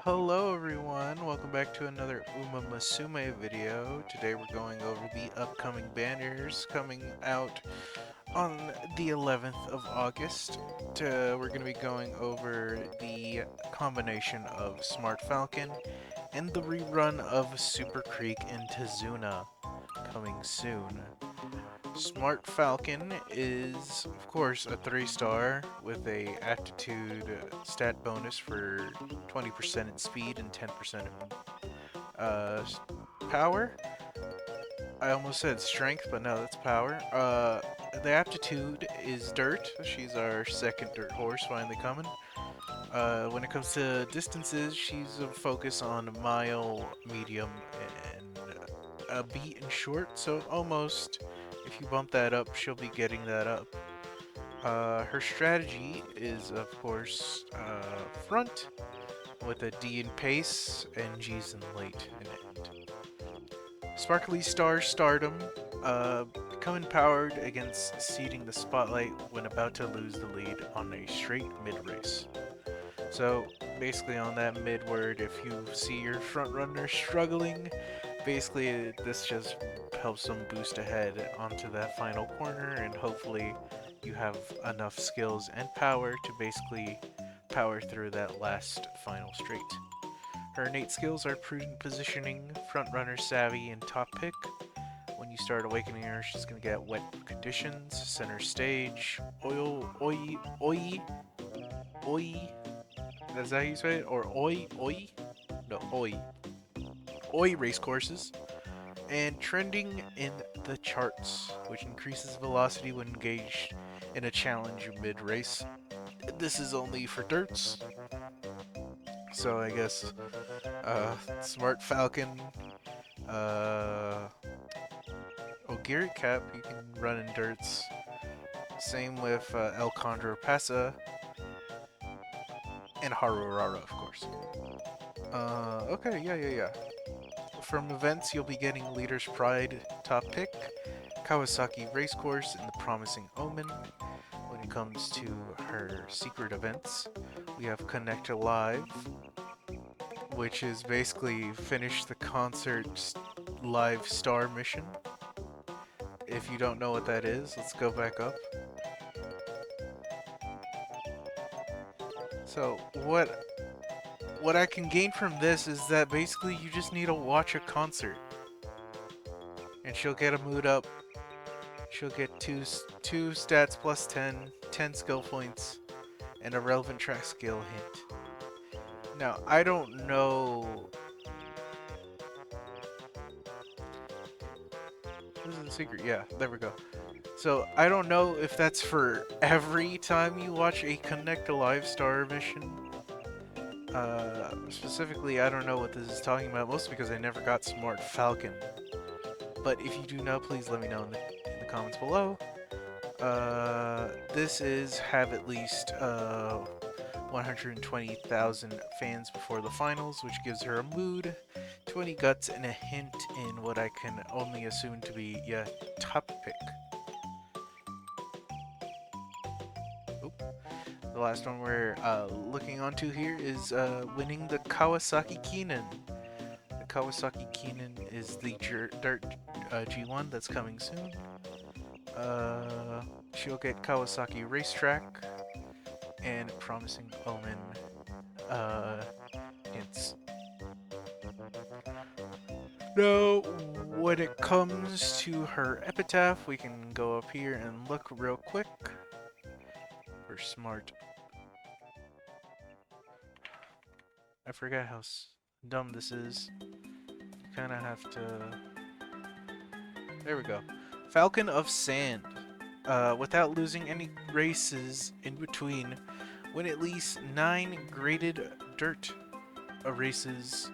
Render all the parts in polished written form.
Hello everyone, welcome back to another Umamusume video. Today we're going over the upcoming banners coming out on the 11th of August. We're going to be going over the combination of Smart Falcon and the rerun of Super Creek in Tazuna coming soon. Smart Falcon is, of course, a 3-star with a aptitude stat bonus for 20% in speed and 10% in power. I almost said strength, but no, that's power. The aptitude is dirt. She's our second dirt horse finally coming. When it comes to distances, she's a focus on mile, medium, and a beat and short, so almost, if you bump that up, she'll be getting that up. Her strategy is, of course, front, with a D in pace and G's in late and end. Sparkly Star Stardom, become empowered against ceding the spotlight when about to lose the lead on a straight mid-race. So, basically on that mid-word, if you see your front runner struggling, basically this just helps them boost ahead onto that final corner, and hopefully you have enough skills and power to basically power through that last final straight. Her innate skills are prudent positioning, front runner savvy, and top pick. When you start awakening her, she's going to get wet conditions, center stage, oi. Is that how you say it? Or oi? No, oi race courses. And trending in the charts, which increases velocity when engaged in a challenge mid-race. This is only for dirts, so I guess Smart Falcon, Garrett Cap, you can run in dirts. Same with El Condor Pasa, and Harurara, of course. Okay, yeah. From events, you'll be getting Leader's Pride top pick, Kawasaki Racecourse, and the Promising Omen. When it comes to her secret events, we have Connect Live, which is basically finish the concert live star mission. If you don't know what that is, let's go back up. So what I can gain from this is that basically you just need to watch a concert, and she'll get a mood up. She'll get two stats plus 10 skill points, and a relevant track skill hint. Now, I don't know. This is a secret. Yeah, there we go. So, I don't know if that's for every time you watch a Connect Alive Star mission. Specifically, I don't know what this is talking about, mostly because I never got Smart Falcon. But if you do know, please let me know in the comments below. This is have at least 120,000 fans before the finals, which gives her a mood, 20 guts, and a hint in what I can only assume to be top pick. Oop. The last one we're looking onto here is winning the Kawasaki Keenan. The Kawasaki Keenan is the dirt G1 that's coming soon. She'll get Kawasaki Racetrack and Promising Omen hints. Now, when it comes to her epitaph, we can go up here and look real quick for Smart. I forget how dumb this is. You kind of have to... There we go. Falcon of Sand. Without losing any races in between, win at least 9 graded dirt races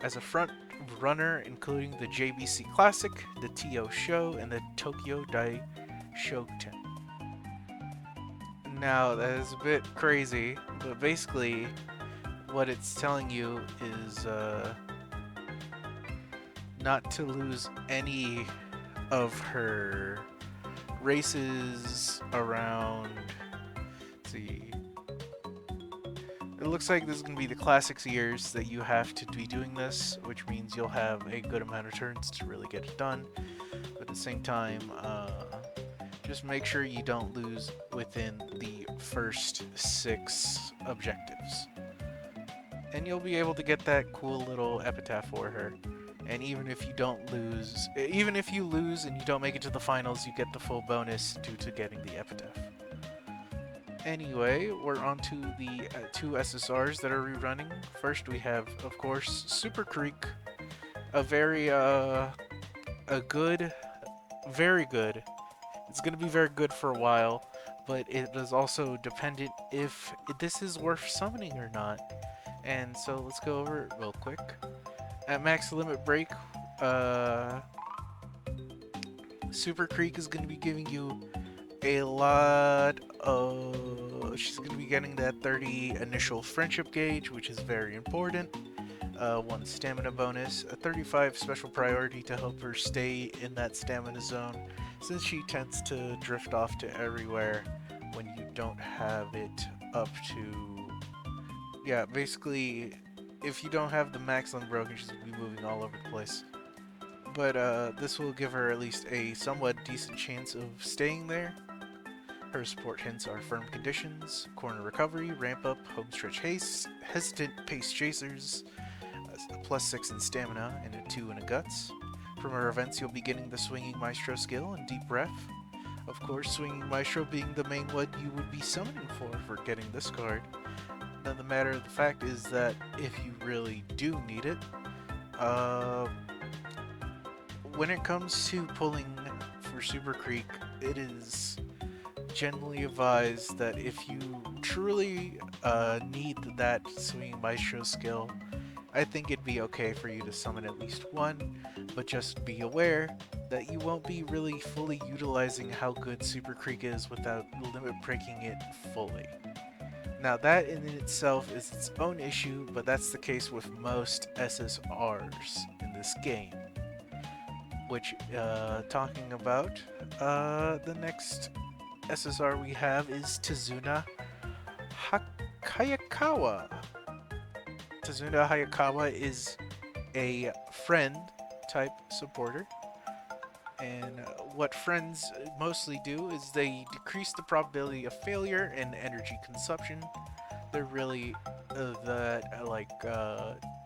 as a front runner, including the JBC Classic, the TO Show, and the Tokyo Dai Shoten. Now, that is a bit crazy, but basically, what it's telling you is not to lose any of her races around, let's see, looks like this is going to be the classics years that you have to be doing this, which means you'll have a good amount of turns to really get it done. But at the same time, just make sure you don't lose within the first 6 objectives. And you'll be able to get that cool little epitaph for her. And even if you lose and you don't make it to the finals, you get the full bonus due to getting the epitaph. Anyway, we're on to the 2 SSRs that are rerunning. First we have, of course, Super Creek. A very good. It's going to be very good for a while, but it is also dependent if this is worth summoning or not. And so let's go over it real quick. At max limit break, Super Creek is going to be giving you a lot of... She's going to be getting that 30 initial friendship gauge, which is very important. 1 stamina bonus, a 35 special priority to help her stay in that stamina zone, since she tends to drift off to everywhere when you don't have it up to... Yeah, basically, if you don't have the max unbroken, she's going to be moving all over the place. But this will give her at least a somewhat decent chance of staying there. Her support hints are firm conditions, corner recovery, ramp up, homestretch haste, hesitant pace chasers, a +6 in stamina, and a 2 in a guts. From her events, you'll be getting the Swinging Maestro skill and Deep Breath. Of course, Swinging Maestro being the main one you would be summoning for getting this card. Now, the matter of the fact is that if you really do need it, when it comes to pulling for Super Creek, it is generally advised that if you truly need that Swinging Maestro skill, I think it'd be okay for you to summon at least 1, but just be aware that you won't be really fully utilizing how good Super Creek is without limit breaking it fully. Now that in itself is its own issue, but that's the case with most SSRs in this game. Which, talking about, the next SSR we have is Tazuna Hayakawa. Tazuna Hayakawa is a friend type supporter, and what friends mostly do is they decrease the probability of failure and energy consumption. They're really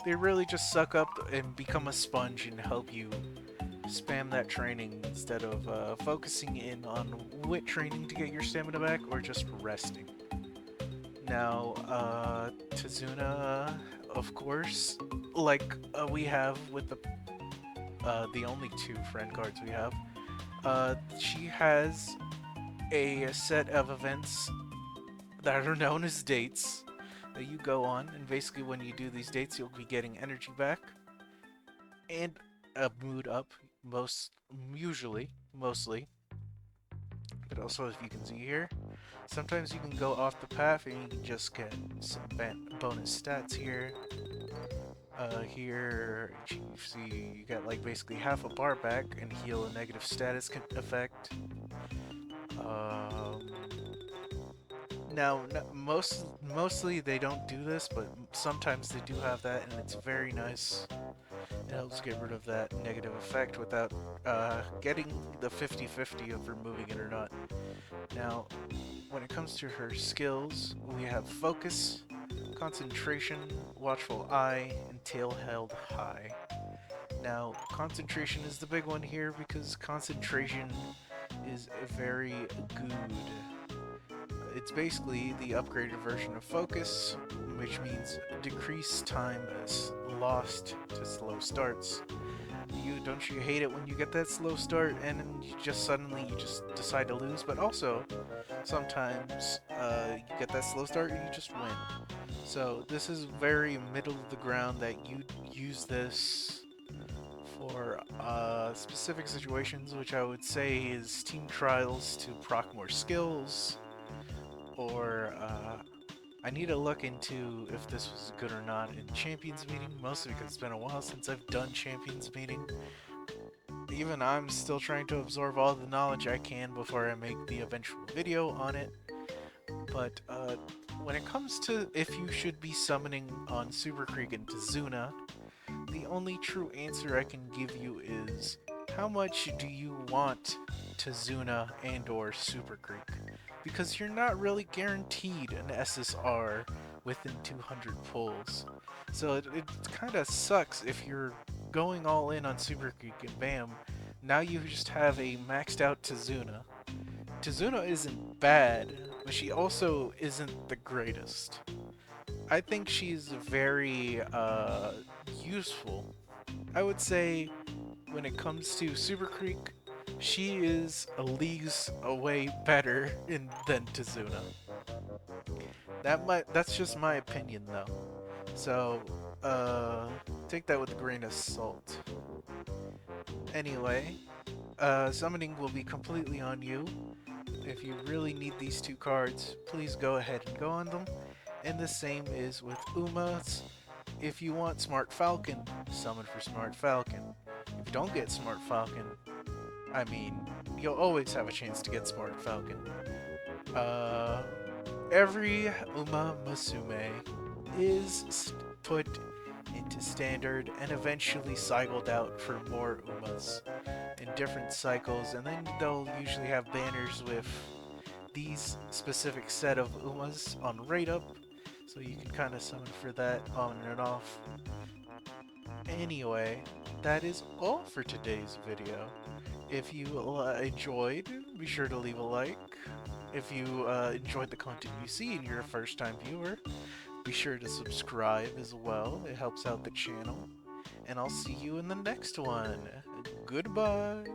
they really just suck up and become a sponge and help you spam that training instead of focusing in on wit training to get your stamina back or just resting. Now, Tazuna, of course, like we have with the only 2 friend cards we have, she has a set of events that are known as dates that you go on, and basically when you do these dates, you'll be getting energy back and a mood up, mostly. But also, as you can see here, sometimes you can go off the path and you can just get some bonus stats here. Here, you see you get like basically half a bar back and heal a negative status effect. Now, mostly they don't do this, but sometimes they do have that, and it's very nice. It helps get rid of that negative effect without getting the 50-50 of removing it or not. Now, when it comes to her skills, we have Focus, Concentration, Watchful Eye, and Tail Held High. Now, Concentration is the big one here because Concentration is very good. It's basically the upgraded version of Focus, which means decreased time lost to slow starts. Don't you hate it when you get that slow start and then you just decide to lose? But also, sometimes you get that slow start and you just win. So this is very middle of the ground that you use this for specific situations, which I would say is team trials to proc more skills, or I need to look into if this was good or not in Champions Meeting, mostly because it's been a while since I've done Champions Meeting. Even I'm still trying to absorb all the knowledge I can before I make the eventual video on it. But when it comes to if you should be summoning on Super Creek and Tazuna, the only true answer I can give you is how much do you want Tazuna and or Super Creek? Because you're not really guaranteed an SSR within 200 pulls. So it kind of sucks if you're going all in on Super Creek and bam, now you just have a maxed out Tazuna. Tazuna isn't bad, but she also isn't the greatest. I think she's very useful. I would say when it comes to Super Creek, she is a leagues away better than Tazuna. That's just my opinion though. So take that with a grain of salt. Anyway, summoning will be completely on you. If you really need these two cards, please go ahead and go on them. And the same is with Umas. If you want Smart Falcon, summon for Smart Falcon. If you don't get Smart Falcon, I mean, you'll always have a chance to get Smart Falcon. Every Umamusume is put into standard and eventually cycled out for more Umas in different cycles, and then they'll usually have banners with these specific set of Umas on rate up, so you can kind of summon for that on and off. Anyway, that is all for today's video. If you enjoyed, be sure to leave a like. If you enjoyed the content you see and you're a first time viewer, be sure to subscribe as well. It helps out the channel. And I'll see you in the next one. Goodbye!